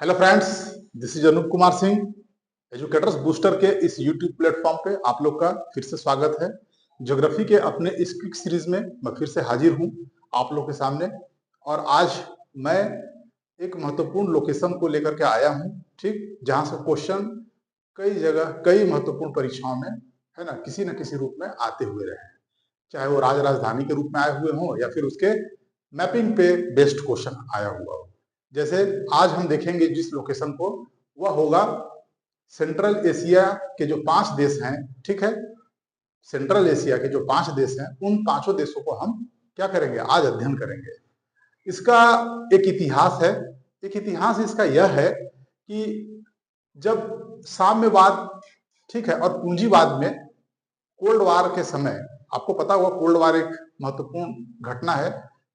Hello friends, this is Anoop Kumar Singh. Educators booster के इस YouTube platform पे आप लोग का फिर से स्वागत है। ज्योग्राफी के अपने इस क्विक सीरीज में मैं फिर से हाजिर हूँ आप लोग के सामने। और आज मैं एक महत्वपूर्ण लोकेशन को लेकर के आया हूँ, ठीक, जहाँ से क्वेश्चन कई जगह कई महत्वपूर्ण परीक्षाओं में, है ना, किसी न किसी रूप में आते हुए रहे हैं। चाहे वो राजधानी के रूप में आए हुए हों या फिर उसके मैपिंग पे बेस्ड क्वेश्चन आया हुआ हो। जैसे आज हम देखेंगे जिस लोकेशन को, वह होगा सेंट्रल एशिया के जो 5 देश हैं, ठीक है। सेंट्रल एशिया के जो 5 देश हैं, उन पांचों देशों को हम क्या करेंगे, आज अध्ययन करेंगे। इसका एक इतिहास है। एक इतिहास इसका यह है कि जब साम्यवाद, ठीक है, और पूंजीवाद में कोल्ड वार के समय, आपको पता होगा कोल्ड वार एक महत्वपूर्ण घटना है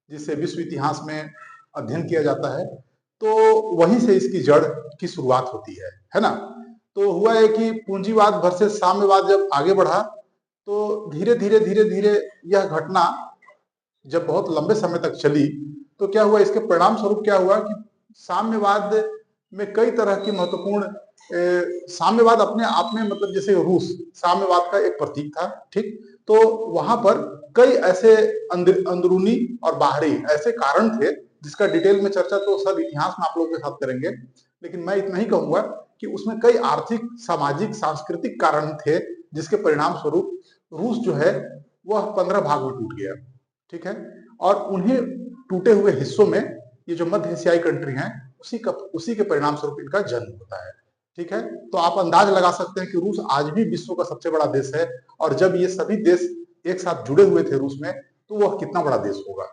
जिसे विश्व इतिहास में अध्ययन किया जाता है। तो वहीं से इसकी जड़ की शुरुआत होती है ना। तो हुआ है कि पूंजीवाद वर्सेस साम्यवाद जब आगे बढ़ा, तो धीरे धीरे धीरे धीरे यह घटना जब बहुत लंबे समय तक चली, तो क्या हुआ, इसके परिणाम स्वरूप क्या हुआ कि साम्यवाद में कई तरह की महत्वपूर्ण साम्यवाद अपने आप में, मतलब जैसे रूस साम्यवाद का एक प्रतीक था, ठीक। तो वहां पर कई ऐसे अंदरूनी और बाहरी ऐसे कारण थे जिसका डिटेल में चर्चा तो सब इतिहास में आप लोगों के साथ करेंगे, लेकिन मैं इतना ही कहूंगा कि उसमें कई आर्थिक, सामाजिक, सांस्कृतिक कारण थे जिसके परिणाम स्वरूप रूस जो है वह 15 भाग में टूट गया, ठीक है। और उन्हें टूटे हुए हिस्सों में ये जो मध्य एशियाई कंट्री हैं, उसी के परिणाम स्वरूप इनका जन्म होता है, ठीक है। तो आप अंदाज लगा सकते हैं कि रूस आज भी विश्व का सबसे बड़ा देश है, और जब ये सभी देश एक साथ जुड़े हुए थे रूस में, तो वह कितना बड़ा देश होगा।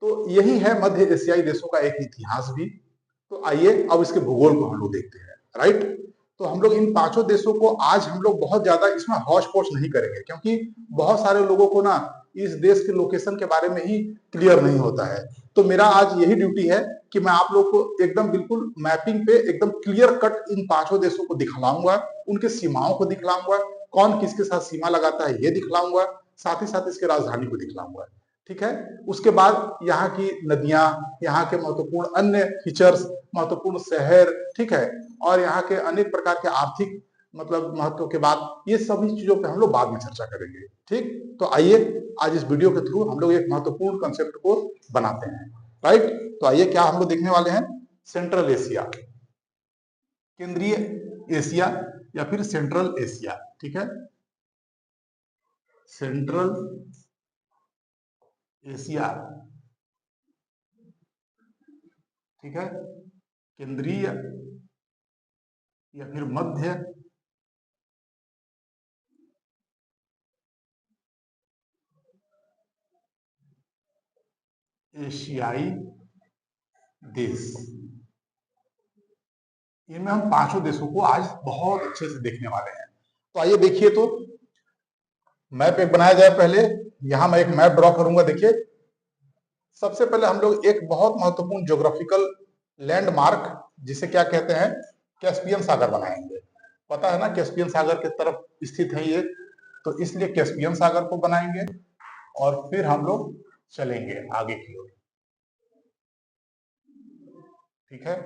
तो यही है मध्य एशियाई देशों का एक इतिहास भी। तो आइए अब इसके भूगोल को हम लोग देखते हैं, राइट। तो हम लोग इन पांचों देशों को आज हम लोग बहुत ज्यादा इसमें हौच पौच नहीं करेंगे, क्योंकि बहुत सारे लोगों को ना इस देश के लोकेशन के बारे में ही क्लियर नहीं होता है। तो मेरा आज यही ड्यूटी है कि मैं आप लोग को एकदम बिल्कुल मैपिंग पे एकदम क्लियर कट इन पांचों देशों को दिखलाऊंगा, उनके सीमाओं को दिखलाऊंगा, कौन किसके साथ सीमा लगाता है ये दिखलाऊंगा, साथ ही साथ इसके राजधानी को दिखलाऊंगा, ठीक है। उसके बाद यहाँ की नदियां, यहाँ के महत्वपूर्ण अन्य फीचर्स, महत्वपूर्ण शहर, ठीक है, और यहाँ के अनेक प्रकार के आर्थिक मतलब महत्व के बाद, ये सभी चीजों पे हम लोग बाद में चर्चा करेंगे, ठीक। तो आइए आज इस वीडियो के थ्रू हम लोग एक महत्वपूर्ण कंसेप्ट को बनाते हैं, राइट। तो आइए क्या हम लोग देखने वाले हैं, सेंट्रल एशिया, केंद्रीय एशिया या फिर सेंट्रल एशिया, ठीक है। सेंट्रल एशिया, ठीक है, केंद्रीय या फिर मध्य एशियाई देश। इनमें हम पांचों देशों को आज बहुत अच्छे से देखने वाले हैं। तो आइए देखिए, तो मैप एक बनाया जाए पहले। यहां मैं एक मैप ड्रॉ करूंगा, देखिए। सबसे पहले हम लोग एक बहुत महत्वपूर्ण ज्योग्राफिकल लैंडमार्क, जिसे क्या कहते हैं, कैस्पियन सागर बनाएंगे। पता है ना, कैस्पियन सागर की तरफ स्थित है ये, तो इसलिए कैस्पियन सागर को बनाएंगे और फिर हम लोग चलेंगे आगे की ओर, ठीक है।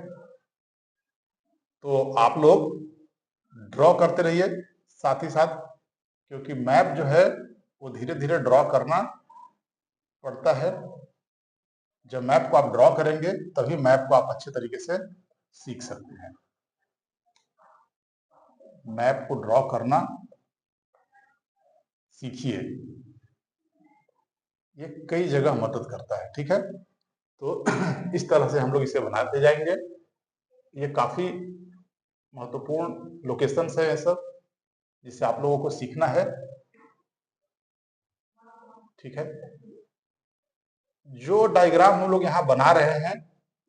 तो आप लोग ड्रॉ करते रहिए साथ ही साथ, क्योंकि मैप जो है वो धीरे धीरे ड्रॉ करना पड़ता है। जब मैप को आप ड्रॉ करेंगे तभी मैप को आप अच्छे तरीके से सीख सकते हैं। मैप को ड्रॉ करना सीखिए, ये कई जगह मदद करता है, ठीक है। तो इस तरह से हम लोग इसे बनाते जाएंगे। ये काफी महत्वपूर्ण लोकेशंस है ये सब, जिससे आप लोगों को सीखना है, ठीक है। जो डायग्राम हम लोग यहाँ बना रहे हैं,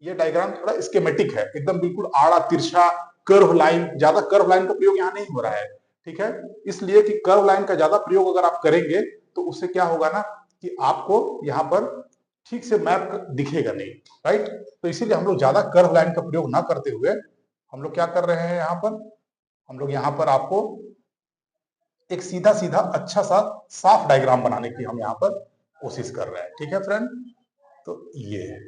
ये डायग्राम थोड़ा स्कीमेटिक है, एकदम बिल्कुल आड़ा तिरछा कर्व लाइन, ज्यादा कर्व लाइन का प्रयोग यहाँ नहीं हो रहा है, ठीक है। इसलिए कि कर्व लाइन का ज्यादा प्रयोग अगर आप करेंगे तो उससे क्या होगा ना, कि आपको यहाँ पर ठीक से मैप दिखेगा नहीं, राइट। तो इसीलिए हम लोग ज्यादा कर्व लाइन का प्रयोग ना करते हुए हम लोग क्या कर रहे हैं, यहाँ पर हम लोग यहाँ पर आपको एक सीधा सीधा अच्छा सा साफ डायग्राम बनाने की हम यहाँ पर कोशिश कर रहे हैं, ठीक है फ्रेंड। तो ये है,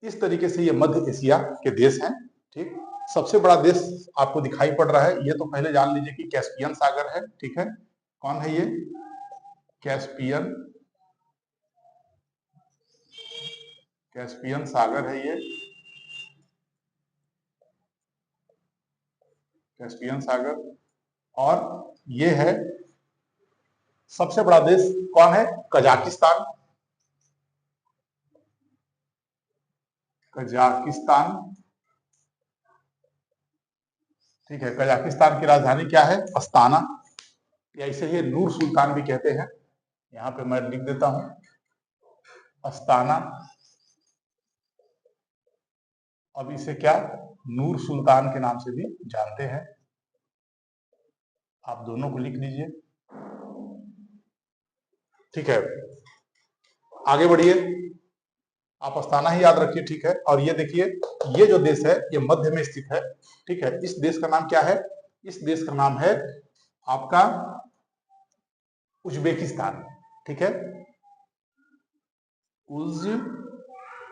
इस तरीके से ये मध्य एशिया के देश हैं, ठीक। सबसे बड़ा देश आपको दिखाई पड़ रहा है, ये तो पहले जान लीजिए कि कैस्पियन सागर है, ठीक है। कौन है ये? कैस्पियन, कैस्पियन सागर है ये, कैस्पियन सागर। और ये है सबसे बड़ा देश, कौन है? कजाकिस्तान, कजाकिस्तान, ठीक है। कजाकिस्तान की राजधानी क्या है? अस्ताना, या इसे ही नूर सुल्तान भी कहते हैं। यहां पे मैं लिख देता हूं, अस्ताना। अब इसे क्या नूर सुल्तान के नाम से भी जानते हैं। आप दोनों को लिख लीजिए, ठीक है। आगे बढ़िए, आप अस्ताना ही याद रखिए, ठीक है। और ये देखिए, ये जो देश है ये मध्य में स्थित है, ठीक है। इस देश का नाम क्या है? इस देश का नाम है आपका उज्बेकिस्तान, ठीक है। उज्बेकिस्तान,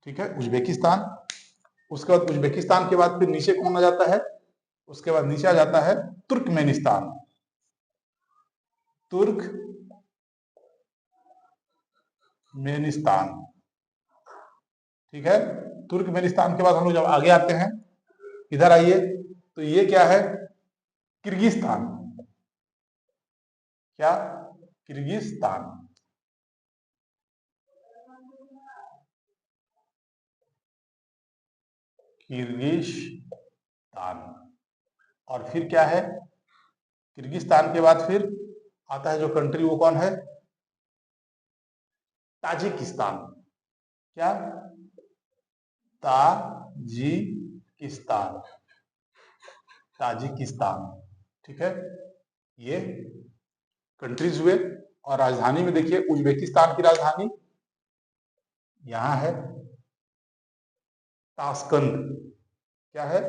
ठीक है, उज्बेकिस्तान। उसके बाद उज्बेकिस्तान के बाद फिर नीचे कौन आ जाता है? उसके बाद नीचे आ जाता है तुर्कमेनिस्तान, तुर्कमेनिस्तान, ठीक है। तुर्कमेनिस्तान के बाद हम लोग जब आगे आते हैं, इधर आइए, तो ये क्या है? किर्गिस्तान, क्या? Kyrgyzstan, Kyrgyzstan. और फिर क्या है? किर्गिस्तान के बाद फिर आता है जो कंट्री, वो कौन है? ताजिकिस्तान, क्या? ताजिकिस्तान, ताजिकिस्तान, ठीक है। ये कंट्रीज हुए। और राजधानी में देखिए, उज्बेकिस्तान की राजधानी यहां है ताशकंद, क्या है?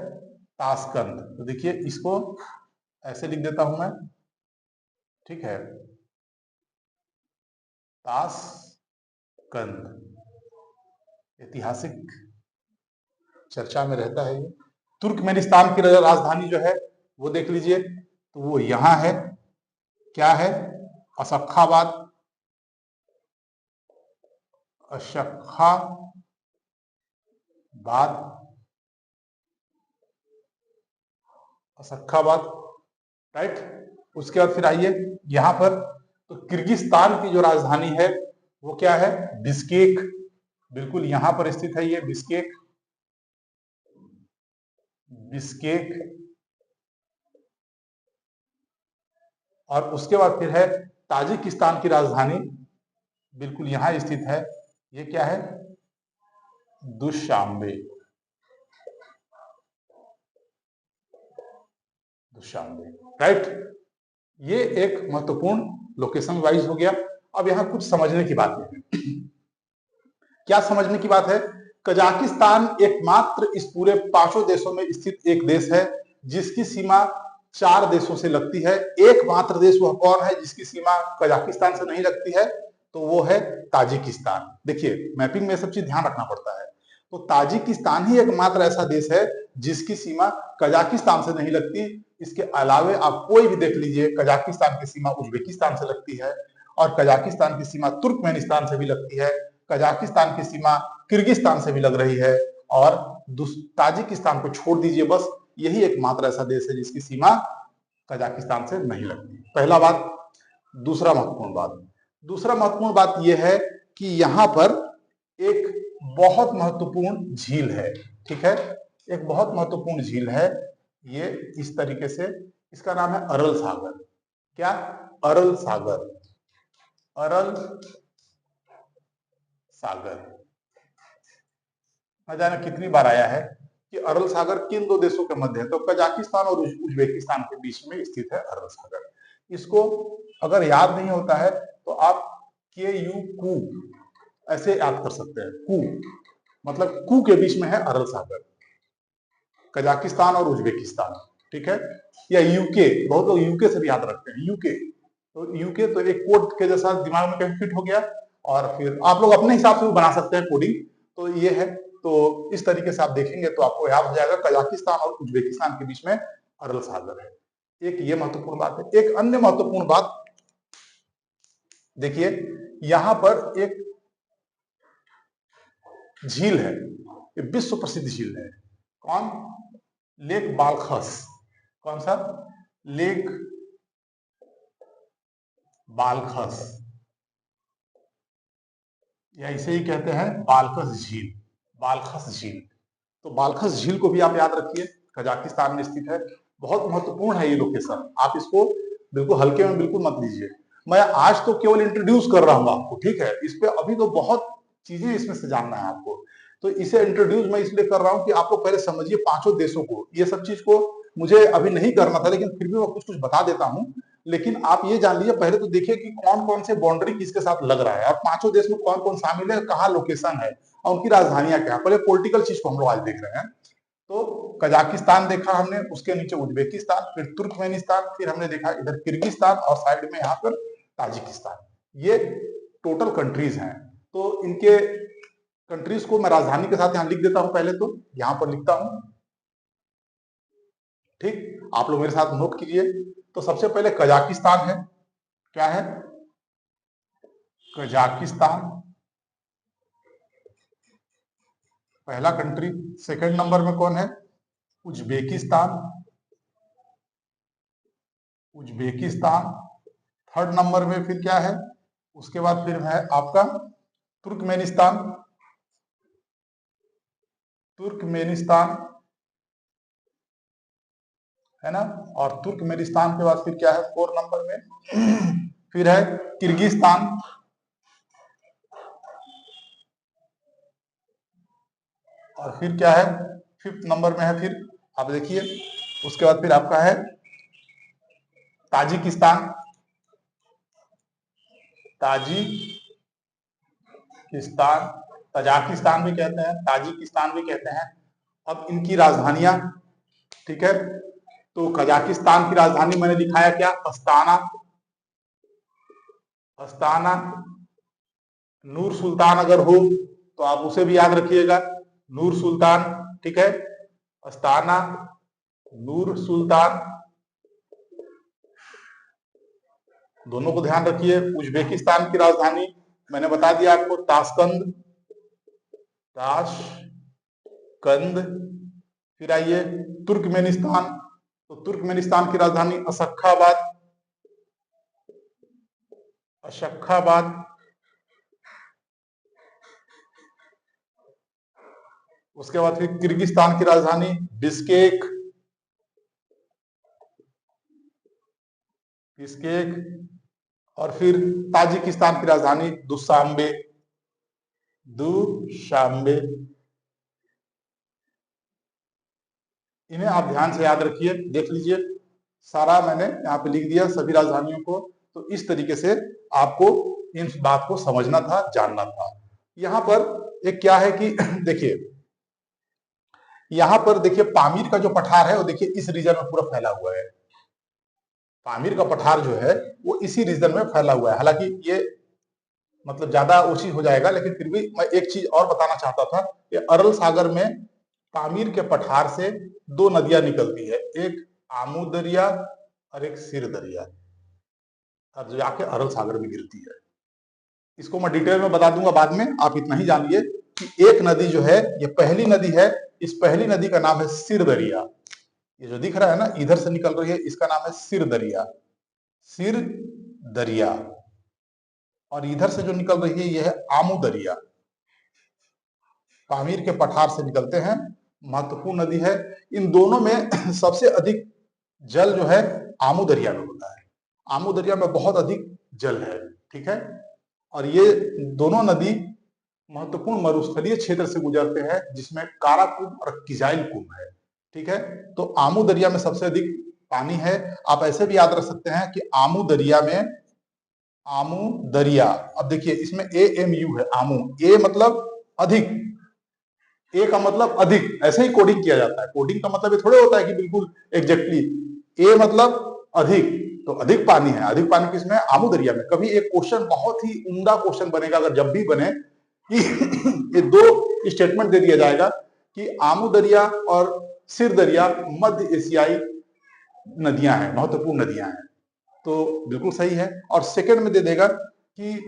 ताशकंद। तो देखिए, इसको ऐसे लिख देता हूं मैं, ठीक है, ताशकंद। ऐतिहासिक चर्चा में रहता है ये। तुर्कमेनिस्तान की राजधानी जो है वो देख लीजिए, तो वो यहां है, क्या है? अशखाबाद, अशखाबाद, अशखाबाद, राइट। उसके बाद फिर आइए यहां पर, तो किर्गिस्तान की जो राजधानी है वो क्या है? बिश्केक, बिल्कुल यहां पर स्थित है ये बिश्केक, बिश्केक। और उसके बाद फिर है ताजिकिस्तान की राजधानी, बिल्कुल यहां स्थित है, ये क्या है? Dushanbe, Dushanbe, right. ये एक महत्वपूर्ण लोकेशन वाइज हो गया। अब यहां कुछ समझने की बात है। क्या समझने की बात है? कजाकिस्तान एकमात्र इस पूरे 5 देशों में स्थित एक देश है जिसकी सीमा 4 देशों से लगती है। एकमात्र देश वह कौन है जिसकी सीमा कजाकिस्तान से नहीं लगती है? तो वो है ताजिकिस्तान। देखिए, मैपिंग में सब चीज ध्यान रखना पड़ता है। तो ताजिकिस्तान ही एकमात्र ऐसा देश है जिसकी सीमा कजाकिस्तान से नहीं लगती। इसके अलावे आप कोई भी देख लीजिए, कजाकिस्तान की सीमा उज्बेकिस्तान से लगती है, और कजाकिस्तान की सीमा तुर्कमेनिस्तान से भी लगती है, कजाकिस्तान की सीमा किर्गिस्तान से भी लग रही है, और ताजिकिस्तान को छोड़ दीजिए, बस यही एकमात्र ऐसा देश है जिसकी सीमा कजाकिस्तान से नहीं लगती। पहला बात। दूसरा महत्वपूर्ण बात यह है कि यहां पर एक बहुत महत्वपूर्ण झील है, ठीक है। एक बहुत महत्वपूर्ण झील है, ये इस तरीके से, इसका नाम है अरल सागर। क्या? अरल सागर, अरल सागर। न जाने कितनी बार आया है कि अरल सागर किन 2 देशों के मध्य है? तो कजाकिस्तान और उज्बेकिस्तान के बीच में स्थित है अरल सागर। इसको अगर याद नहीं होता है तो आप KU कू ऐसे याद कर सकते हैं। कू मतलब कू के बीच में है अरल सागर, कजाकिस्तान और उज्बेकिस्तान, ठीक है। या यूके, बहुत लोग यूके से भी याद रखते हैं, यूके। तो यूके तो एक कोड के जैसा दिमाग में कहीं फिट हो गया। और फिर आप लोग अपने हिसाब से भी बना सकते हैं कोडिंग। तो ये है, तो इस तरीके से आप देखेंगे तो आपको याद हो जाएगा कजाकिस्तान और उज्बेकिस्तान के बीच में अरल सागर है। एक ये महत्वपूर्ण बात है। एक अन्य महत्वपूर्ण बात देखिए, यहां पर एक झील है, ये विश्व प्रसिद्ध झील है। कौन? लेक बालखस। कौन सा? लेक बालखस, या इसे ही कहते हैं बालखस झील। बालखस झील, तो बालखस झील को भी आप याद रखिए, कजाकिस्तान में स्थित है। बहुत महत्वपूर्ण है ये लोकेशन, आप इसको बिल्कुल हल्के में बिल्कुल मत लीजिए। मैं आज तो केवल इंट्रोड्यूस कर रहा हूं आपको, ठीक है, इस पे अभी तो बहुत चीजें इसमें से जानना है आपको। तो इसे इंट्रोड्यूस मैं इसलिए कर रहा हूं कि आप लोग पहले समझिए पांचों देशों को। ये सब चीज को मुझे अभी नहीं करना था, लेकिन फिर भी मैं कुछ कुछ बता देता हूं। लेकिन आप ये जान लीजिए पहले तो देखिए कि कौन कौन से बाउंड्री किसके साथ लग रहा है और पांचों देश में कौन कौन शामिल है, कहाँ लोकेशन है और उनकी राजधानियां क्या है। पहले पॉलिटिकल चीज को हम लोग आज देख रहे हैं। तो कजाकिस्तान देखा हमने, उसके नीचे उज्बेकिस्तान, फिर तुर्कमेनिस्तान, फिर हमने देखा इधर किर्गिस्तान और साइड में यहाँ पर ताजिकिस्तान। ये टोटल कंट्रीज हैं। तो इनके कंट्रीज को मैं राजधानी के साथ यहाँ लिख देता हूं। पहले तो यहाँ पर लिखता हूं, ठीक, आप लोग मेरे साथ नोट कीजिए। तो सबसे पहले कजाकिस्तान है। क्या है? कजाकिस्तान पहला कंट्री। सेकंड नंबर में कौन है? उज्बेकिस्तान। उज्बेकिस्तान। थर्ड नंबर में फिर क्या है? उसके बाद फिर है आपका तुर्कमेनिस्तान। तुर्कमेनिस्तान है ना। और तुर्कमेनिस्तान के बाद फिर क्या है? 4 नंबर में फिर है किर्गिस्तान। और फिर क्या है? 5th नंबर में है फिर, आप देखिए, उसके बाद फिर आपका है ताजिकिस्तान। ताजिकिस्तान, तजाकिस्तान भी कहते हैं, ताजिकिस्तान भी कहते हैं। अब इनकी राजधानियां, ठीक है, तो कजाकिस्तान की राजधानी मैंने दिखाया क्या? अस्ताना। अस्ताना। नूर सुल्तान अगर हो तो आप उसे भी याद रखिएगा, नूर सुल्तान, ठीक है। अस्ताना, नूर सुल्तान, दोनों को ध्यान रखिए। उज्बेकिस्तान की राजधानी मैंने बता दिया आपको, ताशकंद। ताशकंद। फिर आइए तुर्कमेनिस्तान, तो तुर्कमेनिस्तान की राजधानी अशक्खाबाद। अशक्खाबाद। उसके बाद फिर किर्गिस्तान की राजधानी बिश्केक। बिश्केक। और फिर ताजिकिस्तान की राजधानी दुशांबे। दुशांबे। इन्हें आप ध्यान से याद रखिए, देख लीजिए, सारा मैंने यहाँ पे लिख दिया सभी राजधानियों को। तो इस तरीके से आपको इन बात को समझना था, जानना था। यहाँ पर एक क्या है कि देखिए, यहाँ पर देखिए पामीर का जो पठार है वो देखिए इस रीजन में पूरा फैला हुआ है। पामीर का पठार जो है वो इसी रीजन में फैला हुआ है। हालांकि ये मतलब ज्यादा ऊंची हो जाएगा, लेकिन फिर भी मैं एक चीज और बताना चाहता था कि अरल सागर में पामीर के पठार से 2 नदियां निकलती है, एक आमू दरिया और एक सिर दरिया, और जो जाके अरल सागर में गिरती है। इसको मैं डिटेल में बता दूंगा बाद में, आप इतना ही जानिए कि एक नदी जो है, ये पहली नदी है, इस पहली नदी का नाम है सिर दरिया। ये जो दिख रहा है ना, इधर से निकल रही है, इसका नाम है सिर दरिया। सिर दरिया। और इधर से जो निकल रही है ये है आमू दरिया। पामीर के पठार से निकलते हैं, महत्वपूर्ण नदी है। इन दोनों में सबसे अधिक जल जो है आमू दरिया में होता है। आमू दरिया में बहुत अधिक जल है, ठीक है। और ये दोनों नदी महत्वपूर्ण मरुस्थलीय क्षेत्र से गुजरते हैं, जिसमें काराकुम और किजाइल कुम है, ठीक है। तो आमू दरिया में सबसे अधिक पानी है। आप ऐसे भी याद रख सकते हैं कि आमू दरिया में, आमू दरिया, अब देखिए इसमें AMU है, आमू, ए मतलब अधिक, ए का मतलब अधिक, ऐसे ही कोडिंग किया जाता है। कोडिंग का मतलब ये थोड़े होता है कि बिल्कुल एग्जैक्टली, ए मतलब अधिक, तो अधिक पानी है, अधिक पानी किसमें? आमू दरिया में। कभी एक क्वेश्चन बहुत ही उम्दा क्वेश्चन बनेगा, अगर जब भी बने कि ये दो स्टेटमेंट दे दिया जाएगा कि आमू दरिया और सिर दरिया मध्य एशियाई नदियां हैं, महत्वपूर्ण नदियां हैं, तो बिल्कुल सही है। और सेकंड में दे देगा कि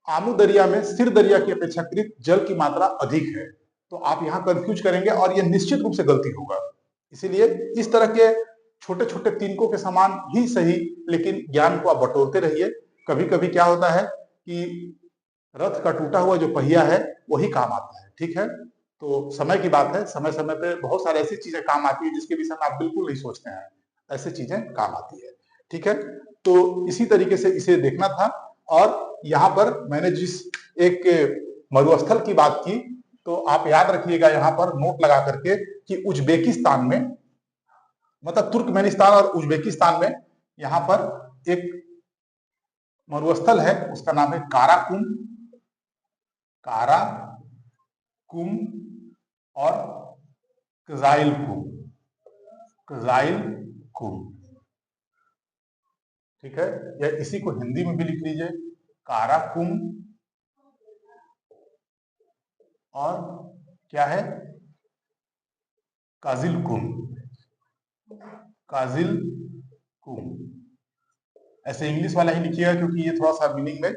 आमू दरिया में सिर दरिया की अपेक्षाकृत जल की मात्रा अधिक है, तो आप यहाँ कंफ्यूज करेंगे और ये निश्चित रूप से गलती होगा। इसीलिए इस तरह के छोटे छोटे तिनकों के समान ही सही, लेकिन ज्ञान को आप बटोरते रहिए। कभी कभी क्या होता है कि रथ का टूटा हुआ जो पहिया है वही काम आता है, ठीक है। तो समय की बात है, समय समय पे बहुत सारी ऐसी चीजें काम आती है जिसके विषय में आप बिल्कुल नहीं सोचते हैं, ऐसी चीजें काम आती है, ठीक है। तो इसी तरीके से इसे देखना था। और यहाँ पर मैंने जिस एक मरुस्थल की बात की, तो आप याद रखिएगा यहाँ पर नोट लगा करके कि उज्बेकिस्तान में, मतलब तुर्कमेनिस्तान और उज्बेकिस्तान में यहाँ पर एक मरुस्थल है, उसका नाम है काराकुम, काराकुम और कजाइलकुम, कजाइलकुम, ठीक है। या इसी को हिंदी में भी लिख लीजिए, काराकुम और क्या है, काजिलकुम, काजिलकुम। ऐसे इंग्लिश वाला ही लिखिएगा क्योंकि ये थोड़ा सा मीनिंग में,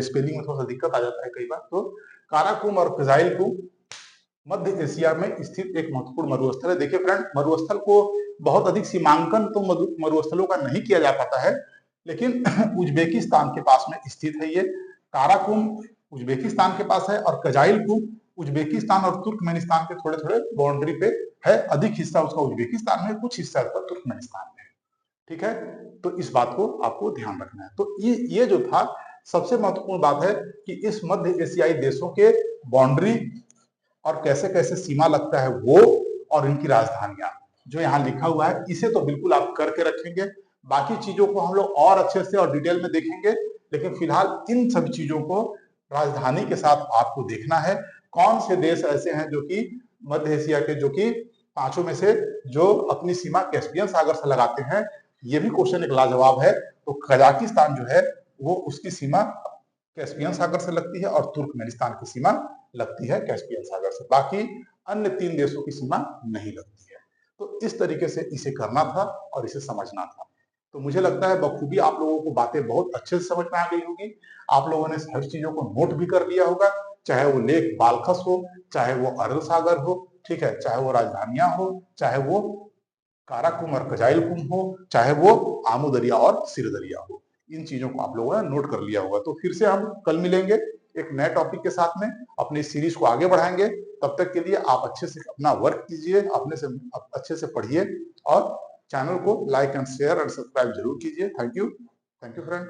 स्पेलिंग में थोड़ा सा दिक्कत आ जाता है कई बार। तो काराकुम और कजाइलकुम मध्य एशिया में स्थित एक महत्वपूर्ण मरुस्थल है। देखिए फ्रेंड, मरुस्थल को बहुत अधिक सीमांकन तो मरुस्थलों का नहीं किया जा पाता है, लेकिन उज्बेकिस्तान के पास में स्थित है ये। काराकुम उज्बेकिस्तान के पास है और कजाइलकुम उज्बेकिस्तान और तुर्कमेनिस्तान के थोड़े थोड़े बाउंड्री पे है। अधिक हिस्सा उसका उज्बेकिस्तान में, कुछ हिस्सा उसका तुर्कमेनिस्तान में, ठीक है। तो इस बात को आपको ध्यान रखना है। तो ये जो था, सबसे महत्वपूर्ण बात है कि इस मध्य एशियाई देशों के बाउंड्री और कैसे कैसे सीमा लगता है वो, और इनकी राजधानियां जो यहाँ लिखा हुआ है, इसे तो बिल्कुल आप करके रखेंगे। बाकी चीजों को हम लोग और अच्छे से और डिटेल में देखेंगे, लेकिन फिलहाल इन सब चीजों को राजधानी के साथ आपको देखना है। कौन से देश ऐसे हैं जो कि मध्य एशिया के, जो कि पांचों में से जो अपनी सीमा कैस्पियन सागर से लगाते हैं, ये भी क्वेश्चन एक लाजवाब है। तो कजाकिस्तान जो है वो, उसकी सीमा कैस्पियन सागर से लगती है और तुर्कमेनिस्तान की सीमा लगती है कैस्पियन सागर से। बाकी अन्य 3 देशों की सीमा नहीं लगती है। तो इस तरीके से इसे करना था और इसे समझना था। तो मुझे लगता है बखूबी आप लोगों को बातें बहुत अच्छे से समझ में आ गई होगी। आप लोगों ने हर चीजों को नोट भी कर लिया होगा, चाहे वो लेक बालखस हो, चाहे वो अरल सागर हो, ठीक है, चाहे वो राजधानियां हो, चाहे वो काराकुम और कजाइलकुम हो, चाहे वो आमू दरिया और सिर दरिया हो। इन चीजों को आप लोगों ने नोट कर लिया होगा। तो फिर से हम कल मिलेंगे एक नए टॉपिक के साथ में, अपनी सीरीज को आगे बढ़ाएंगे। तब तक के लिए आप अच्छे से अपना वर्क कीजिए, अपने से अच्छे से पढ़िए और चैनल को लाइक एंड शेयर और सब्सक्राइब जरूर कीजिए। Thank you friend.